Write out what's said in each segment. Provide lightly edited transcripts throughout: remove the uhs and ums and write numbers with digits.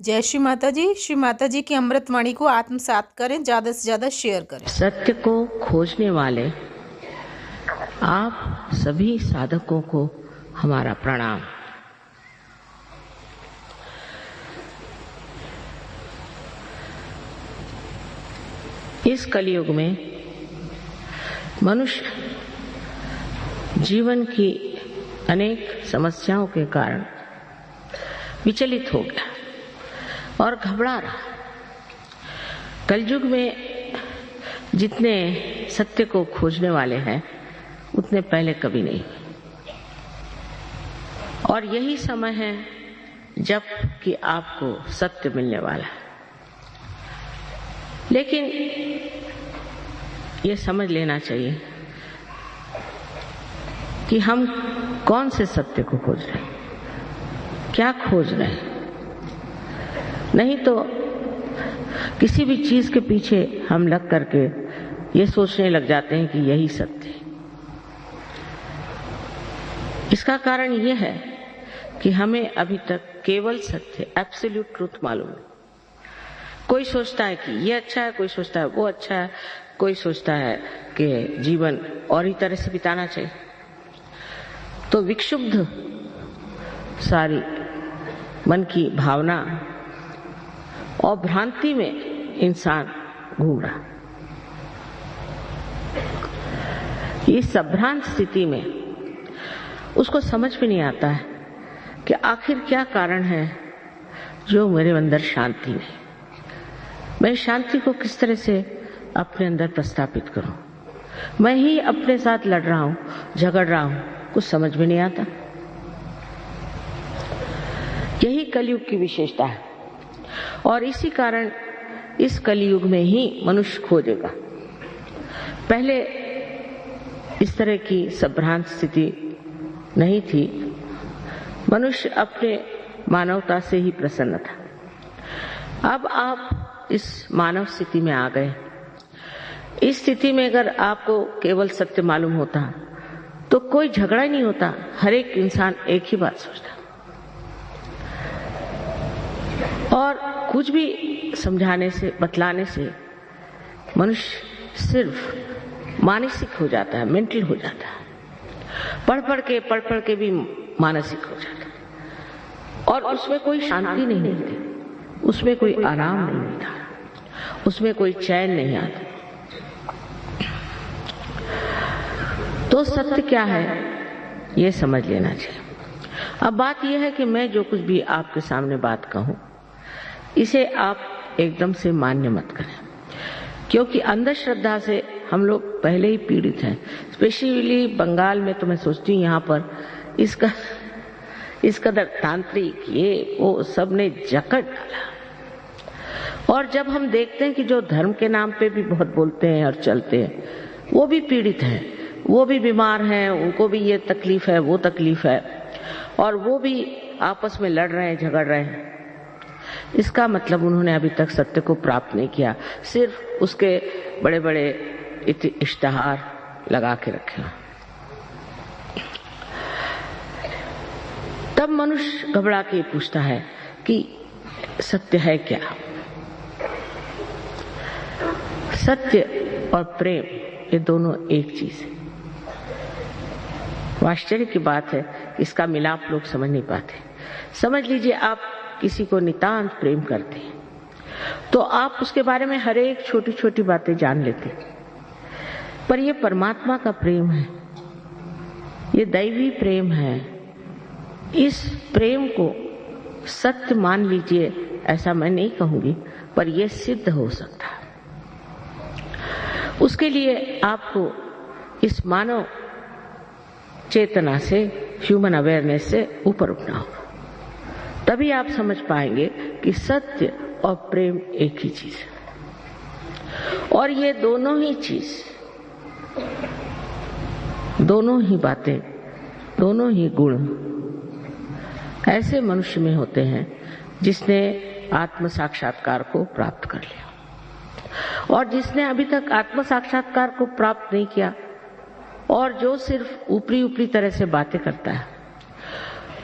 जय श्री माता जी की अमृतवाणी को आत्मसात करें, ज्यादा से ज्यादा शेयर करें। सत्य को खोजने वाले आप सभी साधकों को हमारा प्रणाम। इस कलयुग में मनुष्य जीवन की अनेक समस्याओं के कारण विचलित हो गया और घबरा रहा। कलयुग में जितने सत्य को खोजने वाले हैं उतने पहले कभी नहीं हुए, और यही समय है जब कि आपको सत्य मिलने वाला है। लेकिन ये समझ लेना चाहिए कि हम कौन से सत्य को खोज रहे हैं, क्या खोज रहे हैं। नहीं तो किसी भी चीज के पीछे हम लग करके ये सोचने लग जाते हैं कि यही सत्य है। इसका कारण यह है कि हमें अभी तक केवल सत्य, एब्सोल्यूट ट्रूथ मालूम है। कोई सोचता है कि ये अच्छा है, कोई सोचता है वो अच्छा है, कोई सोचता है कि जीवन और ही तरह से बिताना चाहिए। तो विक्षुब्ध सारी मन की भावना और भ्रांति में इंसान घूम रहा। इस संभ्रांत स्थिति में उसको समझ में नहीं आता है कि आखिर क्या कारण है जो मेरे अंदर शांति नहीं। मैं शांति को किस तरह से अपने अंदर प्रस्थापित करूं। मैं ही अपने साथ लड़ रहा हूं, झगड़ रहा हूं, कुछ समझ में नहीं आता। यही कलयुग की विशेषता है, और इसी कारण इस कलयुग में ही मनुष्य खोजेगा। पहले इस तरह की संभ्रांत स्थिति नहीं थी। मनुष्य अपने मानवता से ही प्रसन्न था। अब आप इस मानव स्थिति में आ गए। इस स्थिति में अगर आपको केवल सत्य मालूम होता तो कोई झगड़ा ही नहीं होता। हर एक इंसान एक ही बात सोचता, और कुछ भी समझाने से, बतलाने से मनुष्य सिर्फ मानसिक हो जाता है, मेंटल हो जाता है। पढ़ पढ़ के भी मानसिक हो जाता है, और उसमें कोई शांति नहीं मिलती, उसमें कोई आराम नहीं मिलता, उसमें कोई चैन नहीं आता। तो सत्य क्या है ये समझ लेना चाहिए। अब बात यह है कि मैं जो कुछ भी आपके सामने बात कहूं, इसे आप एकदम से मान्य मत करें, क्योंकि अंधश्रद्धा से हम लोग पहले ही पीड़ित हैं। स्पेशली बंगाल में तो मैं सोचती हूँ यहाँ पर इस कदर तांत्रिक ये वो सब ने जकड़ डाला। और जब हम देखते हैं कि जो धर्म के नाम पे भी बहुत बोलते हैं और चलते हैं, वो भी पीड़ित हैं, वो भी बीमार हैं, उनको भी ये तकलीफ है, वो तकलीफ है, और वो भी आपस में लड़ रहे हैं, झगड़ रहे हैं। इसका मतलब उन्होंने अभी तक सत्य को प्राप्त नहीं किया, सिर्फ उसके बड़े बड़े इश्तिहार लगा के रखे। तब मनुष्य घबरा के पूछता है कि सत्य है क्या। सत्य और प्रेम ये दोनों एक चीज है। आश्चर्य की बात है, इसका मिलाप लोग समझ नहीं पाते। समझ लीजिए आप किसी को नितांत प्रेम करते हैं तो आप उसके बारे में हर एक छोटी छोटी बातें जान लेते हैं, पर ये परमात्मा का प्रेम है, ये दैवी प्रेम है। इस प्रेम को सत्य मान लीजिए, ऐसा मैं नहीं कहूंगी, पर यह सिद्ध हो सकता है। उसके लिए आपको इस मानव चेतना से, ह्यूमन अवेयरनेस से ऊपर उठना होगा। तभी आप समझ पाएंगे कि सत्य और प्रेम एक ही चीज है, और ये दोनों ही चीज, दोनों ही बातें, दोनों ही गुण ऐसे मनुष्य में होते हैं जिसने आत्म साक्षात्कार को प्राप्त कर लिया। और जिसने अभी तक आत्म साक्षात्कार को प्राप्त नहीं किया, और जो सिर्फ ऊपरी तरह से बातें करता है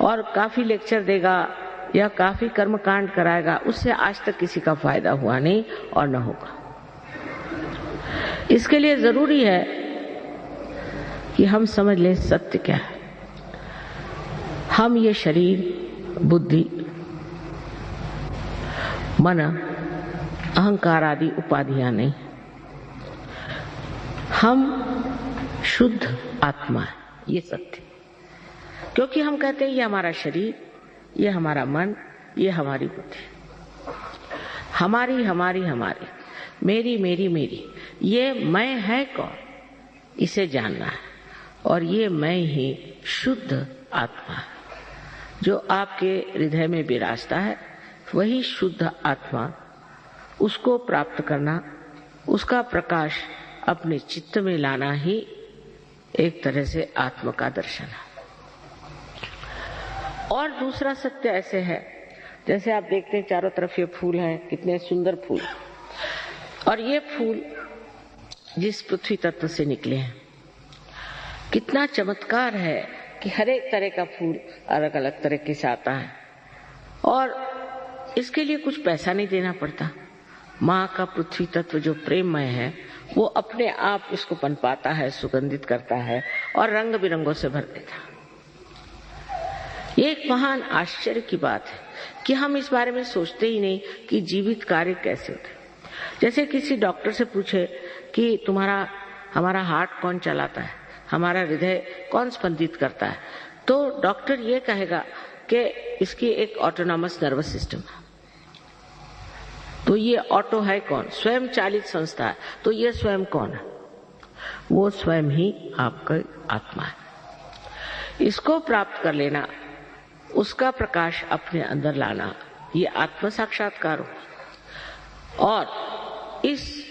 और काफी लेक्चर देगा, या काफी कर्मकांड कराएगा, उससे आज तक किसी का फायदा हुआ नहीं और न होगा। इसके लिए जरूरी है कि हम समझ लें सत्य क्या है। हम ये शरीर, बुद्धि, मन, अहंकार आदि उपाधियां नहीं, हम शुद्ध आत्मा है, ये सत्य। क्योंकि हम कहते हैं ये हमारा शरीर, ये हमारा मन, ये हमारी बुद्धि, हमारी हमारी हमारी, मेरी मेरी मेरी, ये मैं है कौन, इसे जानना है। और ये मैं ही शुद्ध आत्मा है जो आपके हृदय में विराजता है, वही शुद्ध आत्मा। उसको प्राप्त करना, उसका प्रकाश अपने चित्त में लाना ही एक तरह से आत्मा का दर्शन है। और दूसरा सत्य ऐसे है, जैसे आप देखते हैं चारों तरफ ये फूल हैं, कितने सुंदर फूल, और ये फूल जिस पृथ्वी तत्व से निकले हैं, कितना चमत्कार है कि हर एक तरह का फूल अलग अलग तरह से आता है और इसके लिए कुछ पैसा नहीं देना पड़ता। माँ का पृथ्वी तत्व जो प्रेममय है वो अपने आप इसको पनपाता है, सुगंधित करता है और रंग बिरंगों से भर देता है। ये एक महान आश्चर्य की बात है कि हम इस बारे में सोचते ही नहीं कि जीवित कार्य कैसे होते। जैसे किसी डॉक्टर से पूछे कि हमारा हार्ट कौन चलाता है, हमारा हृदय कौन स्पंदित करता है, तो डॉक्टर ये कहेगा कि इसकी एक ऑटोनॉमस नर्वस सिस्टम है। तो ये ऑटो है कौन? स्वयं चालित संस्था है। तो ये स्वयं कौन है? वो स्वयं ही आपका आत्मा है। इसको प्राप्त कर लेना, उसका प्रकाश अपने अंदर लाना, ये आत्म साक्षात्कार हो। और इस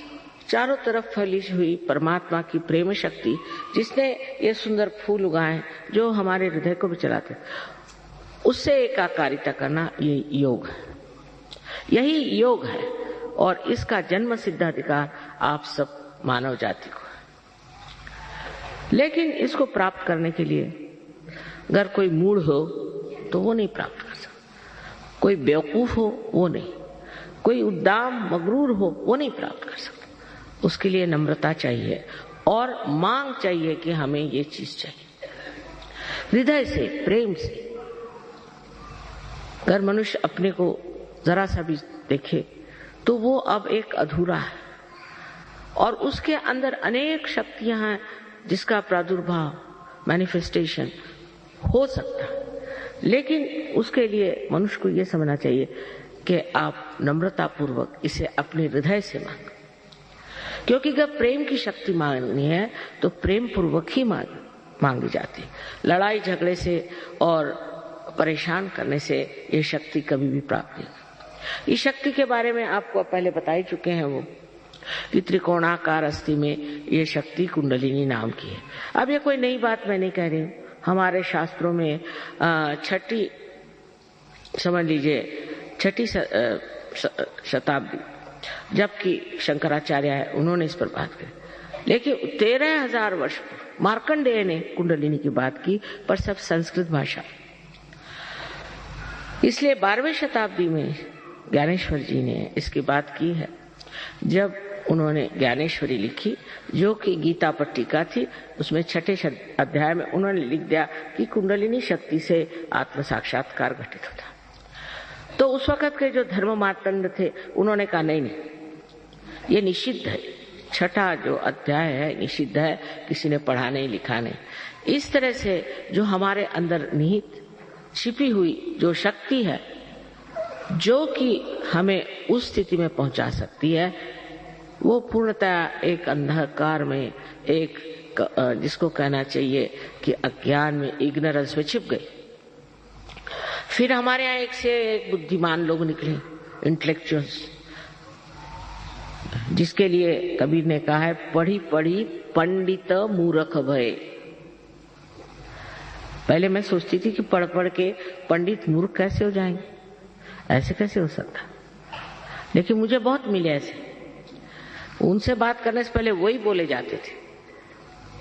चारों तरफ फैली हुई परमात्मा की प्रेम शक्ति, जिसने ये सुंदर फूल उगाए जो हमारे हृदय को भी चलाते, उससे एकाकारिता करना, ये योग है। यही योग है और इसका जन्म सिद्ध अधिकार आप सब मानव जाति को है। लेकिन इसको प्राप्त करने के लिए अगर कोई मूढ़ हो तो वो नहीं प्राप्त कर सकता, कोई बेवकूफ हो वो नहीं, कोई उद्दाम मगरूर हो वो नहीं प्राप्त कर सकता। उसके लिए नम्रता चाहिए और मांग चाहिए कि हमें ये चीज चाहिए। हृदय से, प्रेम से अगर मनुष्य अपने को जरा सा भी देखे तो वो अब एक अधूरा है और उसके अंदर अनेक शक्तियां हैं जिसका प्रादुर्भाव, मैनिफेस्टेशन हो सकता है। लेकिन उसके लिए मनुष्य को ये समझना चाहिए कि आप नम्रता पूर्वक इसे अपने हृदय से मांगें, क्योंकि अगर प्रेम की शक्ति मांगनी है तो प्रेम पूर्वक ही मांगी जाती है। लड़ाई झगड़े से और परेशान करने से ये शक्ति कभी भी प्राप्त नहीं। इस शक्ति के बारे में आपको पहले बता ही चुके हैं वो कि त्रिकोणाकार अस्थि में ये शक्ति कुंडलिनी नाम की है। अब ये कोई नई बात मैं नहीं कह रही हूँ, हमारे शास्त्रों में छठी, समझ लीजिए छठी शताब्दी, जबकि शंकराचार्य है उन्होंने इस पर बात की, लेकिन 13,000 वर्ष मार्कंडेय ने कुंडलिनी की बात की, पर सब संस्कृत भाषा। इसलिए 12वीं शताब्दी में ज्ञानेश्वर जी ने इसकी बात की है, जब उन्होंने ज्ञानेश्वरी लिखी जो कि गीता पर टीका थी। उसमें 6ठे अध्याय में उन्होंने लिख दिया कि कुंडलिनी शक्ति से आत्म साक्षात्कार घटित होता। तो उस वक्त के जो धर्म मार्तंड थे उन्होंने कहा नहीं, ये निषिद्ध है, 6ठा जो अध्याय है निषिद्ध है, किसी ने पढ़ा नहीं लिखा नहीं। इस तरह से जो हमारे अंदर निहित छिपी हुई जो शक्ति है जो कि हमें उस स्थिति में पहुंचा सकती है, वो पूर्णतः एक अंधकार में, एक जिसको कहना चाहिए कि अज्ञान में, इग्नोरेंस में छिप गई। फिर हमारे यहाँ एक से एक बुद्धिमान लोग निकले, इंटेलेक्चुअल्स, जिसके लिए कबीर ने कहा है पढ़ी पढ़ी पंडित मूर्ख भय। पहले मैं सोचती थी कि पढ़ पढ़ के पंडित मूर्ख कैसे हो जाएंगे, ऐसे कैसे हो सकता, लेकिन मुझे बहुत मिले ऐसे। उनसे बात करने से पहले वही बोले जाते थे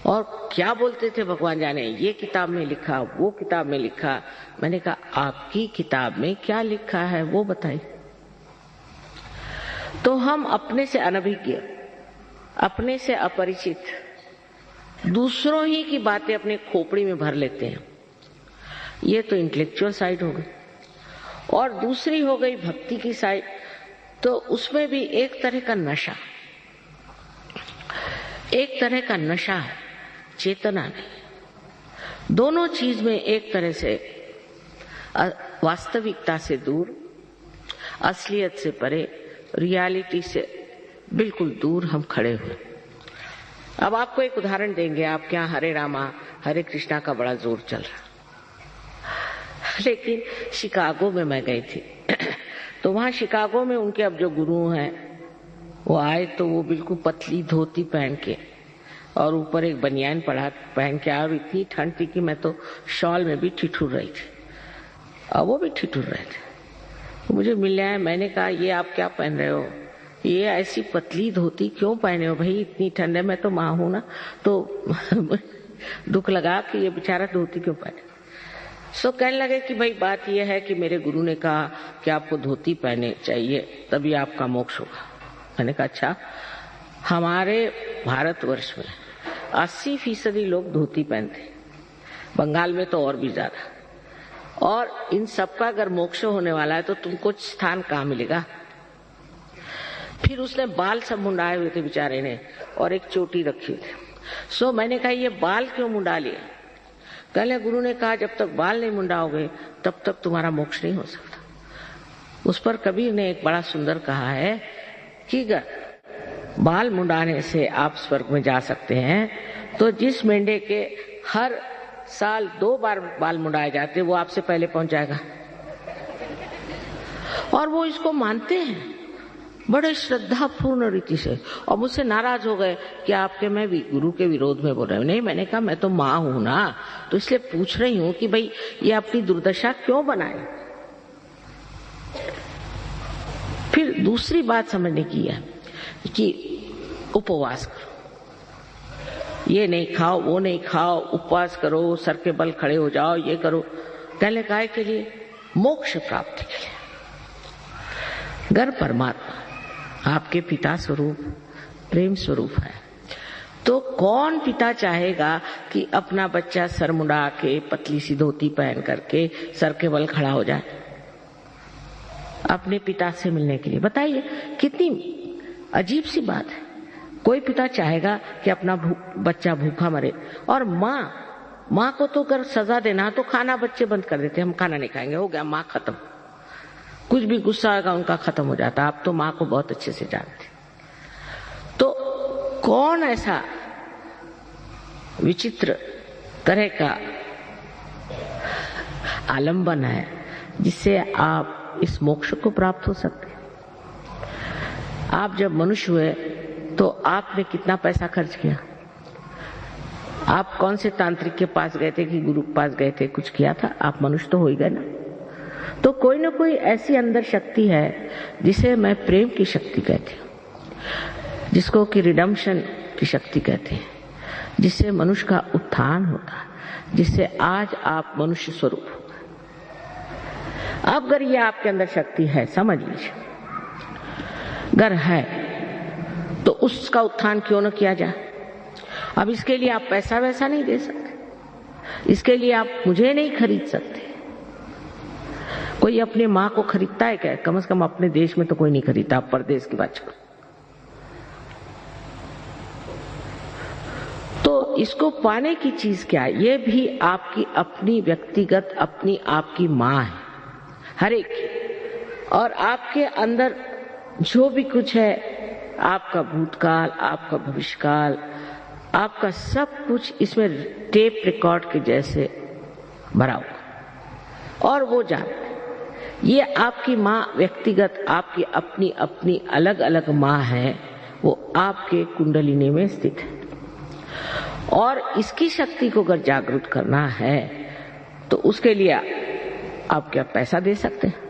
और क्या बोलते थे भगवान जाने, ये किताब में लिखा, वो किताब में लिखा। मैंने कहा आपकी किताब में क्या लिखा है वो बताइए। तो हम अपने से अनभिज्ञ, अपने से अपरिचित, दूसरों ही की बातें अपने खोपड़ी में भर लेते हैं। ये तो इंटेलेक्चुअल साइड हो गई। और दूसरी हो गई भक्ति की साइड, तो उसमें भी एक तरह का नशा, एक तरह का नशा है, चेतना नहीं। दोनों चीज में एक तरह से वास्तविकता से दूर, असलियत से परे, रियलिटी से बिल्कुल दूर हम खड़े हुए। अब आपको एक उदाहरण देंगे। आपके यहाँ हरे रामा हरे कृष्णा का बड़ा जोर चल रहा, लेकिन शिकागो में मैं गई थी तो वहां शिकागो में उनके अब जो गुरु हैं वो आए, तो वो बिल्कुल पतली धोती पहन के और ऊपर एक बनियान पहन के आए, और इतनी ठंड थी कि मैं तो शॉल में भी ठिठुर रही थी और वो भी ठिठुर रहे थे। मुझे मिल आए, मैंने कहा ये आप क्या पहन रहे हो, ये ऐसी पतली धोती क्यों पहने हो भाई, इतनी ठंड है, मैं तो माँ हूं ना। तो दुख लगा कि ये बेचारा धोती क्यों पहने। सो कहने लगे कि भाई बात यह है कि मेरे गुरु ने कहा कि आपको धोती पहने चाहिए तभी आपका मोक्ष होगा। मैंने कहा अच्छा। हमारे भारतवर्ष में 80% लोग धोती पहनते, बंगाल में तो और भी ज्यादा। और इन सबका अगर मोक्ष होने वाला है तो तुमको स्थान कहाँ मिलेगा। फिर उसने बाल सब मुंडाए हुए थे बेचारे ने, और एक चोटी रखी हुई थी। सो मैंने कहा ये बाल क्यों मुंडा लिए। कहले गुरु ने कहा जब तक बाल नहीं मुंडाओगे तब तक तुम्हारा मोक्ष नहीं हो सकता। उस पर कबीर ने एक बड़ा सुंदर कहा है कि बाल मुंडाने से आप स्वर्ग में जा सकते हैं, तो जिस मेंढे के हर साल 2 बार बाल मुंडाए जाते वो आपसे पहले पहुंच जाएगा। और वो इसको मानते हैं बड़े श्रद्धापूर्ण रीति से, और मुझसे नाराज हो गए कि आपके मैं भी गुरु के विरोध में बोल रहे हूँ। नहीं, मैंने कहा मैं तो माँ हूं ना, तो इसलिए पूछ रही हूँ कि भाई ये अपनी दुर्दशा क्यों बनाए। फिर दूसरी बात समझने की है कि उपवास करो, ये नहीं खाओ वो नहीं खाओ, उपवास करो, सर के बल खड़े हो जाओ, ये करो। कहले काय के लिए, मोक्ष प्राप्ति के लिए। घर परमात्मा आपके पिता स्वरूप प्रेम स्वरूप है, तो कौन पिता चाहेगा कि अपना बच्चा सर मुंडा के पतली सी धोती पहन करके सर के बल खड़ा हो जाए अपने पिता से मिलने के लिए। बताइए कितनी अजीब सी बात है। कोई पिता चाहेगा कि अपना बच्चा भूखा मरे। और माँ को तो अगर सजा देना तो खाना बच्चे बंद कर देते, हम खाना नहीं खाएंगे, हो गया माँ खत्म। कुछ भी गुस्सा आएगा उनका खत्म हो जाता। आप तो माँ को बहुत अच्छे से जानते। तो कौन ऐसा विचित्र तरह का आलंबन है जिससे आप इस मोक्ष को प्राप्त हो सकते। आप जब मनुष्य हुए तो आपने कितना पैसा खर्च किया। आप कौन से तांत्रिक के पास गए थे कि गुरु के पास गए थे, कुछ किया था? आप मनुष्य तो हो ही गए ना। तो कोई ना कोई ऐसी अंदर शक्ति है जिसे मैं प्रेम की शक्ति कहती हूँ, जिसको कि रिडम्पशन की शक्ति कहते हैं, जिससे मनुष्य का उत्थान होता है, जिससे आज आप मनुष्य स्वरूप हो गए। अब अगर ये आपके अंदर शक्ति है, समझ लीजिए, अगर है तो उसका उत्थान क्यों न किया जाए। अब इसके लिए आप पैसा वैसा नहीं दे सकते, इसके लिए आप मुझे नहीं खरीद सकते। कोई अपने माँ को खरीदता है क्या? कम से कम अपने देश में तो कोई नहीं खरीदता, आप परदेश की बात करो। तो इसको पाने की चीज क्या है? ये भी आपकी अपनी व्यक्तिगत अपनी आपकी माँ है, हर एक की। और आपके अंदर जो भी कुछ है, आपका भूतकाल, आपका भविष्यकाल, आपका सब कुछ इसमें टेप रिकॉर्ड के जैसे भरा हुआ। और वो जानते, ये आपकी माँ व्यक्तिगत आपकी अपनी अपनी अलग अलग माँ है, वो आपके कुंडलिनी में स्थित है। और इसकी शक्ति को अगर जागृत करना है तो उसके लिए आप क्या पैसा दे सकते हैं?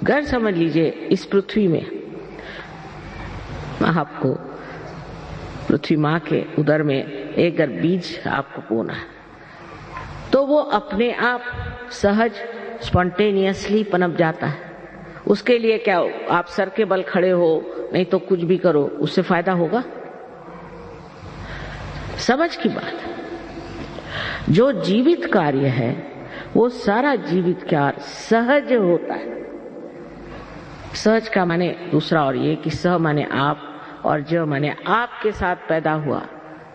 घर समझ लीजिए, इस पृथ्वी में आपको पृथ्वी माँ के उदर में एक अगर बीज आपको बोना है तो वो अपने आप सहज स्पॉन्टेनियसली पनप जाता है। उसके लिए क्या आप सर के बल खड़े हो, नहीं तो कुछ भी करो, उससे फायदा होगा? समझ की बात है। जो जीवित कार्य है वो सारा जीवित कार्य सहज होता है। सहज का माने दूसरा और ये कि सह माने आप और ज माने आपके साथ पैदा हुआ।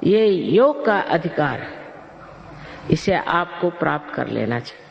ये योग का अधिकार है, इसे आपको प्राप्त कर लेना चाहिए।